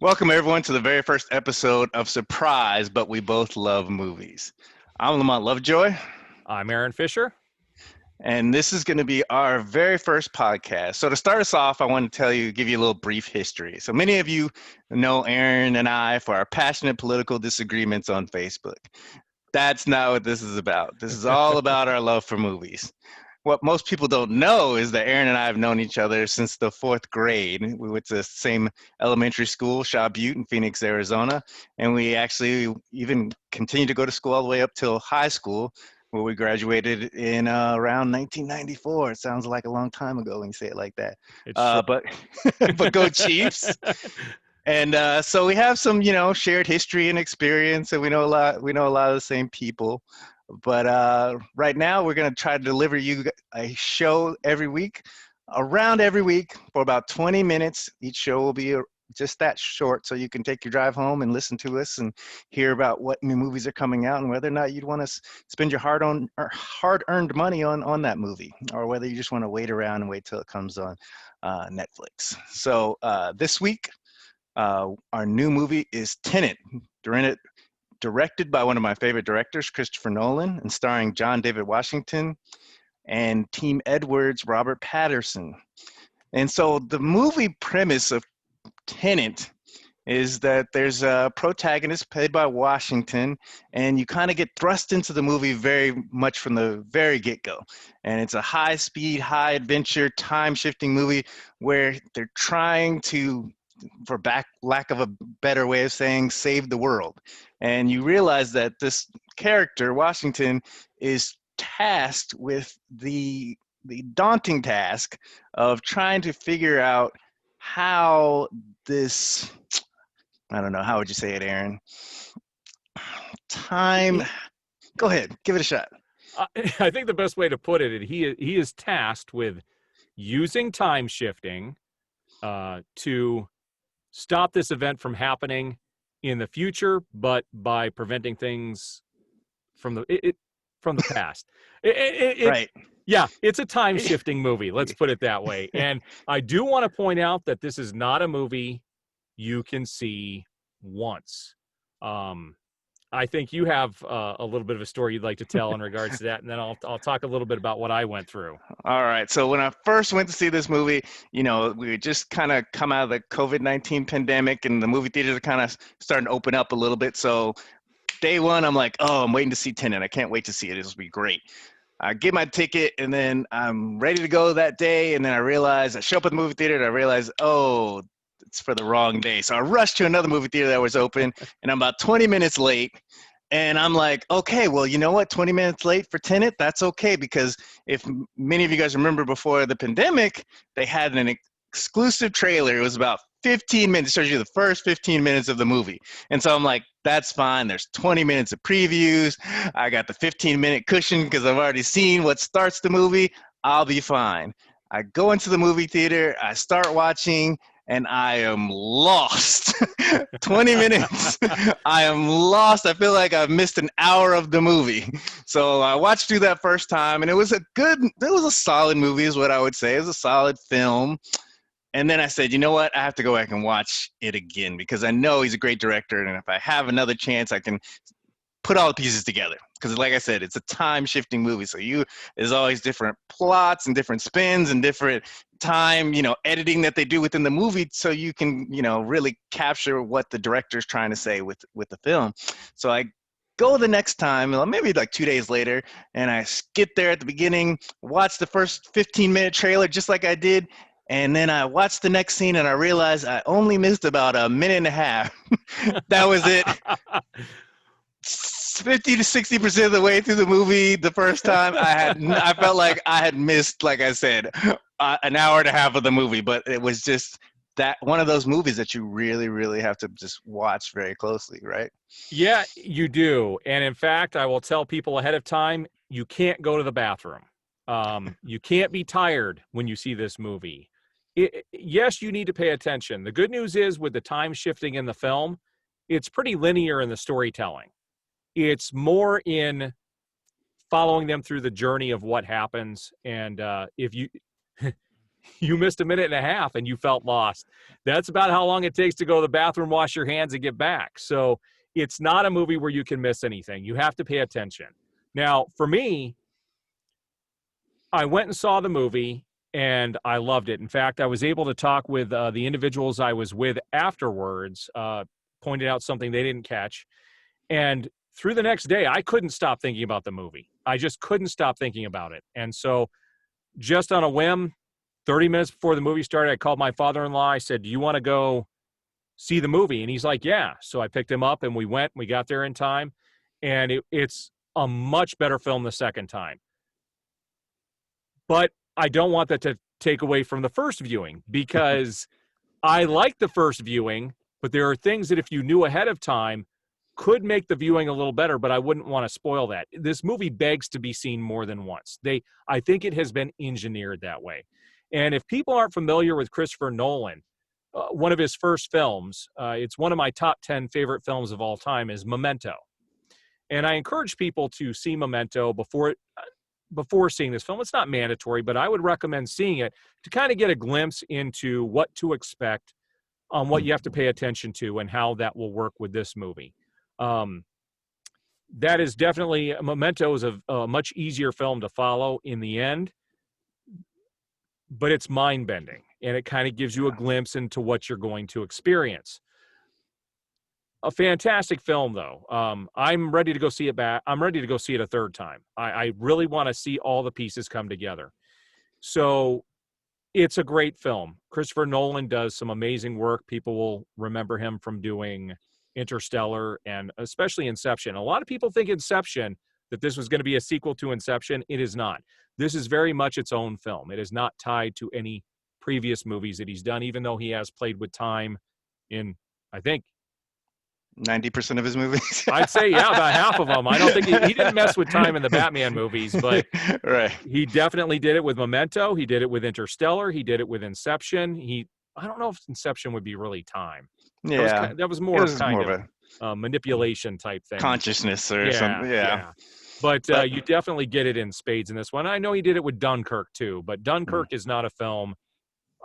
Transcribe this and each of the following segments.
Welcome, everyone, to the very first episode of Surprise, but we both love movies. I'm Lamont Lovejoy, I'm Aaron Fisher. and this is going to be our very first podcast. So, to start us off, I want to give you a little brief history. So, many of you know Aaron and I for our passionate political disagreements on Facebook. That's not what this is about. This is all about our love for movies. What most people don't know is that Aaron and I have known each other since the fourth grade. We went to the same elementary school, Shaw Butte in Phoenix, Arizona, and we actually even continued to go to school all the way up till high school, where we graduated in around 1994. It sounds like a long time ago when you say it like that. It's sure. But but go Chiefs! And so we have some, shared history and experience, and we know a lot. We know a lot of the same people. But right now, we're going to try to deliver you a show around every week for about 20 minutes. Each show will be just that short, so you can take your drive home and listen to us and hear about what new movies are coming out and whether or not you'd want to spend your hard-earned money on that movie, or whether you just want to wait around and wait till it comes on Netflix. So this week, our new movie is Tenet, directed by one of my favorite directors, Christopher Nolan, and starring John David Washington and Team Edward's Robert Patterson. And so the movie premise of Tenet is that there's a protagonist played by Washington, and you kind of get thrust into the movie very much from the very get-go. And it's a high-speed, high-adventure, time-shifting movie where they're trying to, for lack of a better way of saying, save the world. And you realize that this character, Washington, is tasked with the daunting task of trying to figure out how this, I don't know, how would you say it, Aaron? Go ahead, give it a shot. I think the best way to put it, he is tasked with using time shifting to stop this event from happening in the future, but by preventing things from the past. Right. Yeah, it's a time-shifting movie. Let's put it that way. And I do want to point out that this is not a movie you can see once. I think you have a little bit of a story you'd like to tell in regards to that, and then I'll talk a little bit about what I went through. All right. So when I first went to see this movie, we had just kind of come out of the COVID-19 pandemic, and the movie theaters are kind of starting to open up a little bit. So day one, I'm like, oh, I'm waiting to see Tenet. I can't wait to see it. This will be great. I get my ticket, and then I'm ready to go that day, and then I show up at the movie theater, and I realize, oh, it's for the wrong day. So I rushed to another movie theater that was open, and I'm about 20 minutes late. And I'm like, okay, well, you know what? 20 minutes late for Tenet, that's okay, because if many of you guys remember before the pandemic, they had an exclusive trailer. It was about 15 minutes. It shows you the first 15 minutes of the movie. And so I'm like, that's fine. There's 20 minutes of previews. I got the 15-minute cushion because I've already seen what starts the movie. I'll be fine. I go into the movie theater. I start watching, and I am lost. 20 minutes. I am lost. I feel like I've missed an hour of the movie. So I watched through that first time, and it was a solid movie is what I would say. It was a solid film. And then I said, you know what? I have to go back and watch it again, because I know he's a great director, and if I have another chance, I can put all the pieces together. Because like I said, it's a time-shifting movie. So there's always different plots and different spins and different time, editing that they do within the movie, so you can, really capture what the director's trying to say with the film. So I go the next time, maybe like 2 days later, and I get there at the beginning, watch the first 15-minute trailer just like I did, and then I watched the next scene, and I realized I only missed about a minute and a half. That was it. 50 to 60% of the way through the movie the first time, I felt like I had missed, like I said, an hour and a half of the movie. But it was just that one of those movies that you really, really have to just watch very closely, right? Yeah, you do. And in fact, I will tell people ahead of time, you can't go to the bathroom. You can't be tired when you see this movie. Yes, you need to pay attention. The good news is, with the time shifting in the film, it's pretty linear in the storytelling. It's more in following them through the journey of what happens. And if you you missed a minute and a half and you felt lost. That's about how long it takes to go to the bathroom, wash your hands, and get back. So it's not a movie where you can miss anything. You have to pay attention. Now, for me, I went and saw the movie and I loved it. In fact, I was able to talk with the individuals I was with afterwards, pointed out something they didn't catch. And through the next day, I couldn't stop thinking about the movie. I just couldn't stop thinking about it. And so just on a whim, 30 minutes before the movie started, I called my father-in-law. I said, do you want to go see the movie? And he's like, yeah. So I picked him up and we went. We got there in time. And it's a much better film the second time. But I don't want that to take away from the first viewing, because I like the first viewing, but there are things that if you knew ahead of time could make the viewing a little better, but I wouldn't want to spoil that. This movie begs to be seen more than once. I think it has been engineered that way. And if people aren't familiar with Christopher Nolan, one of his first films, it's one of my top 10 favorite films of all time, is Memento. And I encourage people to see Memento before seeing this film. It's not mandatory, but I would recommend seeing it to kind of get a glimpse into what to expect, what you have to pay attention to, and how that will work with this movie. That is definitely, Memento is a much easier film to follow in the end, but it's mind-bending, and it kind of gives you a glimpse into what you're going to experience. A fantastic film, though. I'm ready to go see it back. I'm ready to go see it a third time. I really want to see all the pieces come together. So it's a great film. Christopher Nolan does some amazing work. People will remember him from doing Interstellar and especially Inception. A lot of people think Inception, that this was going to be a sequel to Inception. It is not. This is very much its own film. It is not tied to any previous movies that he's done, even though he has played with time in, I think, 90% of his movies. I'd say, yeah, about half of them. I don't think he didn't mess with time in the Batman movies, but right. He definitely did it with Memento. He did it with Interstellar. He did it with Inception. I don't know if Inception would be really time. Yeah. That was more of a manipulation type thing. Consciousness or something. Yeah. But you definitely get it in spades in this one. I know he did it with Dunkirk too, but Dunkirk is not a film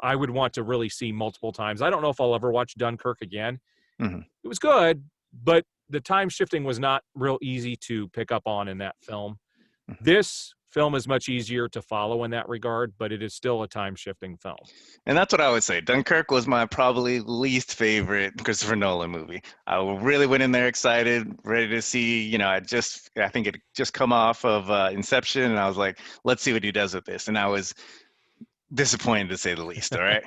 I would want to really see multiple times. I don't know if I'll ever watch Dunkirk again. Mm-hmm. It was good, but the time shifting was not real easy to pick up on in that film. Mm-hmm. This film is much easier to follow in that regard, but it is still a time shifting film. And that's what I would say. Dunkirk was my probably least favorite Christopher Nolan movie. I really went in there excited, ready to see, I think it just come off of Inception, and I was like, let's see what he does with this. And I was disappointed, to say the least. All right.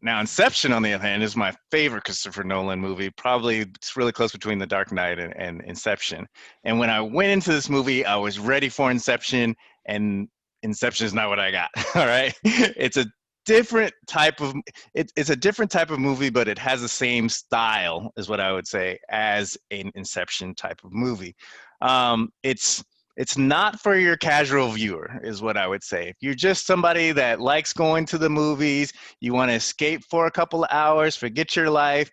Now, Inception, on the other hand, is my favorite Christopher Nolan movie. Probably it's really close between The Dark Knight and Inception. And when I went into this movie, I was ready for Inception, and Inception is not what I got. All right. It's a different type of it's a different type of movie, but it has the same style, is what I would say, as an Inception type of movie. It's not for your casual viewer, is what I would say. If you're just somebody that likes going to the movies, you want to escape for a couple of hours, forget your life,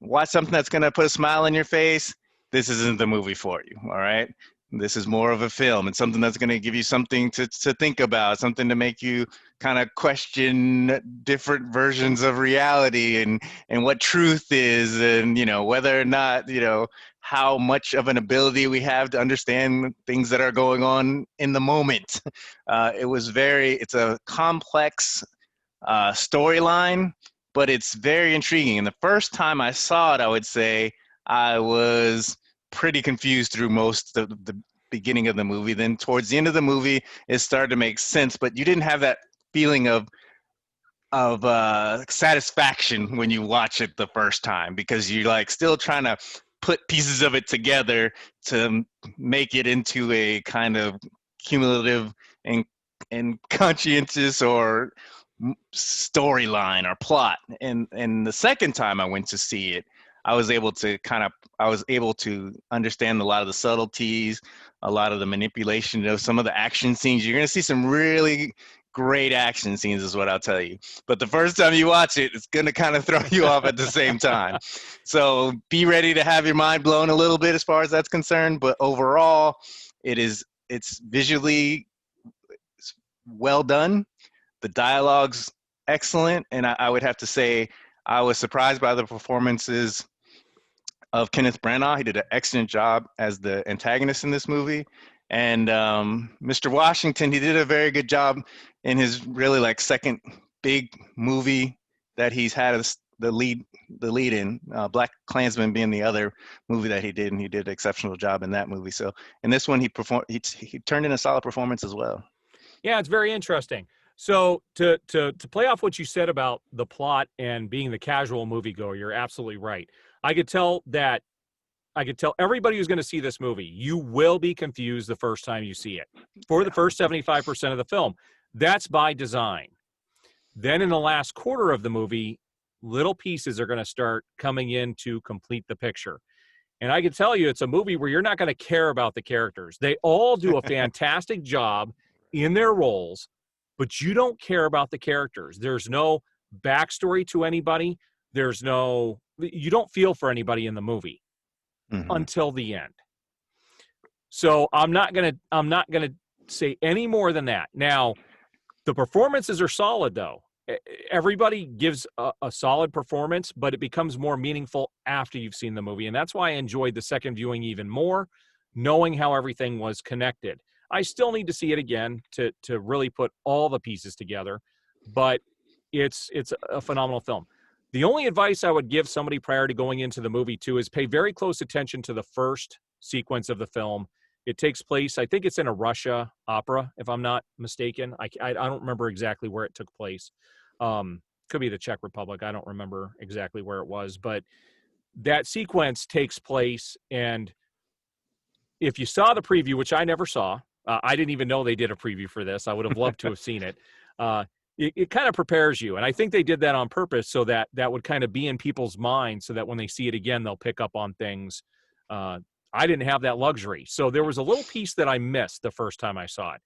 watch something that's going to put a smile on your face, this isn't the movie for you, all right? This is more of a film. It's something that's going to give you something to think about, something to make you kind of question different versions of reality and what truth is, and, whether or not, how much of an ability we have to understand things that are going on in the moment. It's a complex storyline, but it's very intriguing. And the first time I saw it, I would say I was pretty confused through most of the beginning of the movie. Then towards the end of the movie, it started to make sense, but you didn't have that feeling of satisfaction when you watch it the first time, because you're like still trying to put pieces of it together to make it into a kind of cumulative and conscientious or storyline or plot. And the second time I went to see it, I was able to understand a lot of the subtleties, a lot of the manipulation of some of the action scenes. You're going to see some really great action scenes, is what I'll tell you. But the first time you watch it, it's going to kind of throw you off at the same time. So be ready to have your mind blown a little bit as far as that's concerned. But overall, it's visually well done. The dialogue's excellent, and I would have to say I was surprised by the performances of Kenneth Branagh. He did an excellent job as the antagonist in this movie. And Mr. Washington, he did a very good job in his really like second big movie that he's had as the lead in. Black Klansman being the other movie that he did, and he did an exceptional job in that movie. So in this one, he turned in a solid performance as well. Yeah, it's very interesting. So to play off what you said about the plot and being the casual moviegoer, you're absolutely right. I could tell everybody who's going to see this movie, you will be confused the first time you see it for the first 75% of the film. That's by design. Then in the last quarter of the movie, little pieces are going to start coming in to complete the picture. And I can tell you, it's a movie where you're not going to care about the characters. They all do a fantastic job in their roles, but you don't care about the characters. There's no backstory to anybody. You don't feel for anybody in the movie until the end. So I'm not gonna say any more than that. Now, the performances are solid, though. Everybody gives a solid performance, but it becomes more meaningful after you've seen the movie, and that's why I enjoyed the second viewing even more, knowing how everything was connected. I still need to see it again to really put all the pieces together, but it's a phenomenal film. The only advice I would give somebody prior to going into the movie, too, is pay very close attention to the first sequence of the film. It takes place, I think it's in a Russia opera, if I'm not mistaken. I don't remember exactly where it took place. Could be the Czech Republic. I don't remember exactly where it was. But that sequence takes place, and if you saw the preview, which I never saw, I didn't even know they did a preview for this. I would have loved to have seen it. It kind of prepares you. And I think they did that on purpose so that would kind of be in people's minds so that when they see it again, they'll pick up on things. I didn't have that luxury. So there was a little piece that I missed the first time I saw it.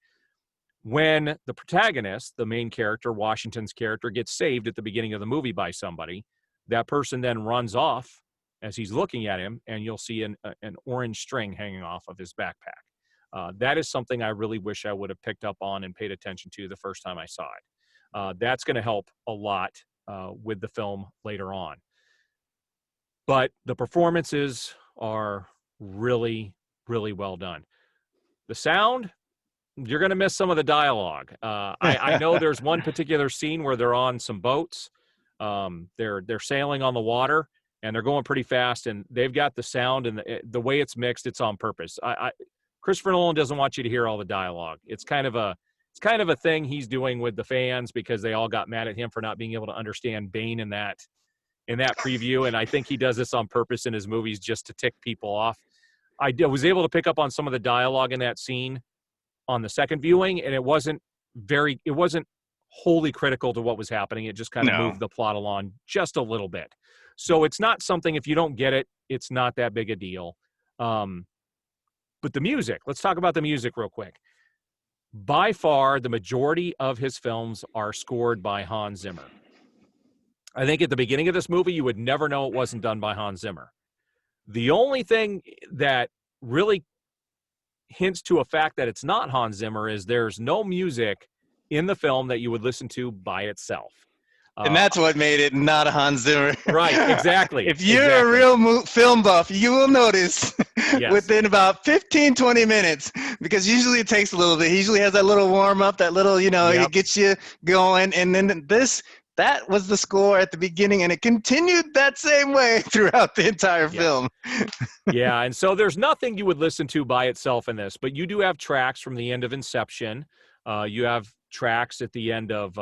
When the protagonist, the main character, Washington's character, gets saved at the beginning of the movie by somebody, that person then runs off as he's looking at him, and you'll see an orange string hanging off of his backpack. That is something I really wish I would have picked up on and paid attention to the first time I saw it. That's going to help a lot with the film later on. But the performances are really, really well done. The sound, you're going to miss some of the dialogue. I know there's one particular scene where they're on some boats. They're sailing on the water, and they're going pretty fast, and they've got the sound, and the way it's mixed, it's on purpose. Christopher Nolan doesn't want you to hear all the dialogue. It's kind of a thing he's doing with the fans because they all got mad at him for not being able to understand Bane in that preview. And I think he does this on purpose in his movies just to tick people off. I was able to pick up on some of the dialogue in that scene on the second viewing, and it wasn't wholly critical to what was happening. It just kind of moved the plot along just a little bit. So it's not something, if you don't get it, it's not that big a deal. But the music, let's talk about the music real quick. By far, the majority of his films are scored by Hans Zimmer. I think at the beginning of this movie, you would never know it wasn't done by Hans Zimmer. The only thing that really hints to a fact that it's not Hans Zimmer is there's no music in the film that you would listen to by itself. And that's what made it not a Hans Zimmer. Right, exactly. If you're a real film buff, you will notice within about 15, 20 minutes, because usually it takes a little bit. He usually has that little warm up, that little, it gets you going. And then that was the score at the beginning, and it continued that same way throughout the entire film. Yeah, and so there's nothing you would listen to by itself in this, but you do have tracks from the end of Inception. You have tracks at the end of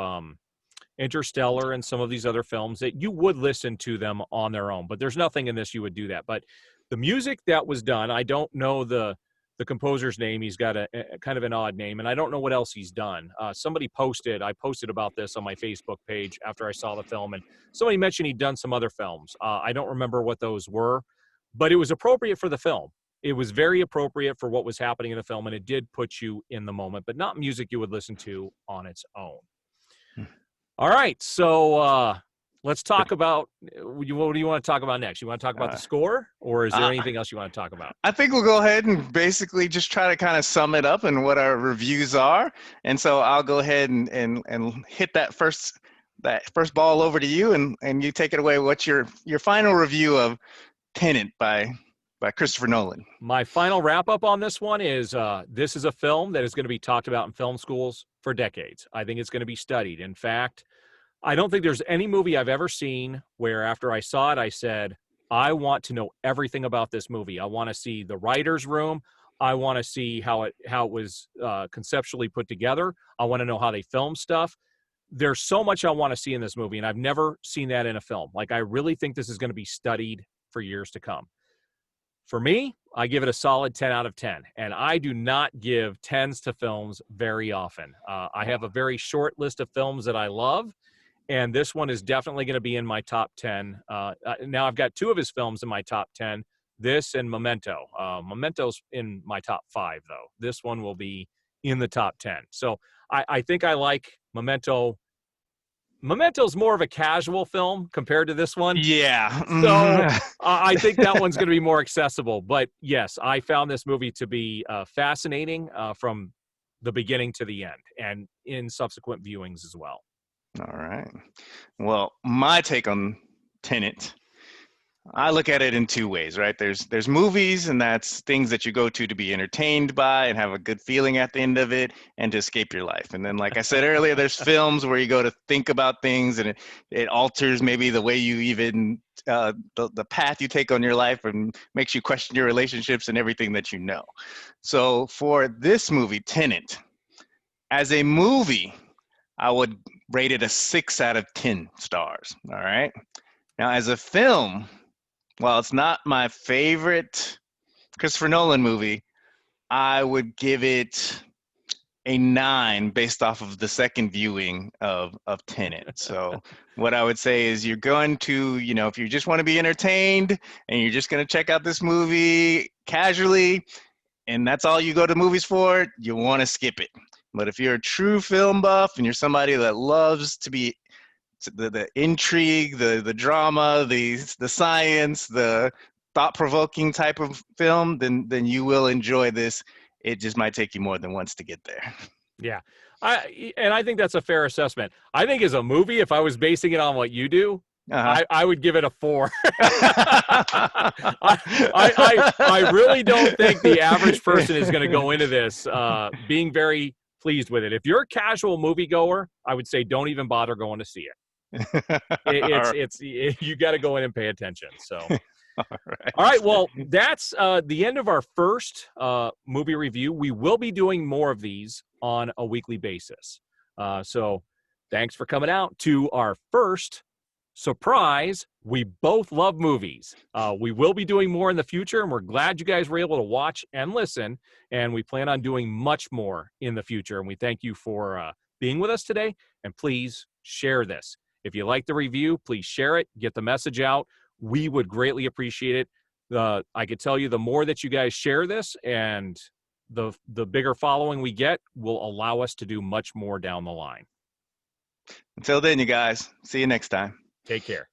Interstellar and some of these other films that you would listen to them on their own, but there's nothing in this you would do that. But the music that was done, I don't know the composer's name. He's got a kind of an odd name, and I don't know what else he's done. I posted about this on my Facebook page after I saw the film, and somebody mentioned he'd done some other films. I don't remember what those were, but it was appropriate for the film. It was very appropriate for what was happening in the film, and it did put you in the moment, but not music you would listen to on its own. All right, so let's talk about what do you want to talk about next? You want to talk about the score, or is there anything else you want to talk about? I think we'll go ahead and basically just try to kind of sum it up and what our reviews are. And so I'll go ahead and hit that first that first ball over to you, and you take it away. What's your final review of Tenet by Christopher Nolan? My final wrap up on this one is this is a film that is going to be talked about in film schools for decades. I think it's going to be studied. In fact, I don't think there's any movie I've ever seen where after I saw it, I said, I want to know everything about this movie. I want to see the writer's room. I want to see how it was conceptually put together. I want to know how they film stuff. There's so much I want to see in this movie, and I've never seen that in a film. Like, I really think this is going to be studied for years to come. For me, I give it a solid 10 out of 10, and I do not give 10s to films very often. I have a very short list of films that I love, and this one is definitely going to be in my top 10. Now I've got two of his films in my top 10, this and Memento. Memento's in my top 5, though. This one will be in the top 10. So I think I like Memento. Memento's more of a casual film compared to this one. Yeah. So I think that one's going to be more accessible. But yes, I found this movie to be fascinating from the beginning to the end, and in subsequent viewings as well. All right. Well, my take on Tenet, I look at it in two ways, right? There's movies, and that's things that you go to be entertained by and have a good feeling at the end of it and to escape your life. And then, like I said earlier, there's films where you go to think about things, and it alters maybe the way you even the path you take on your life, and makes you question your relationships and everything that you know. So for this movie, Tenet, as a movie, I would rate it a 6 out of 10 stars. All right. Now, as a film, while it's not my favorite Christopher Nolan movie, I would give it a 9 based off of the second viewing of Tenet. So what I would say is, you're going to, if you just want to be entertained and you're just going to check out this movie casually, and that's all you go to movies for, you want to skip it. But if you're a true film buff and you're somebody that loves to be the intrigue, the drama, the science, the thought-provoking type of film, then you will enjoy this. It just might take you more than once to get there. Yeah. I think that's a fair assessment. I think as a movie, if I was basing it on what you do, I would give it a 4. I really don't think the average person is going to go into this being very pleased with it. If you're a casual moviegoer, I would say don't even bother going to see it. You got to go in and pay attention. So, all right. Well, that's the end of our first movie review. We will be doing more of these on a weekly basis. So, thanks for coming out to our first surprise. We both love movies. We will be doing more in the future, and we're glad you guys were able to watch and listen. And we plan on doing much more in the future. And we thank you for being with us today. And please share this. If you like the review, please share it, get the message out. We would greatly appreciate it. I could tell you, the more that you guys share this and the bigger following we get will allow us to do much more down the line. Until then, you guys, see you next time. Take care.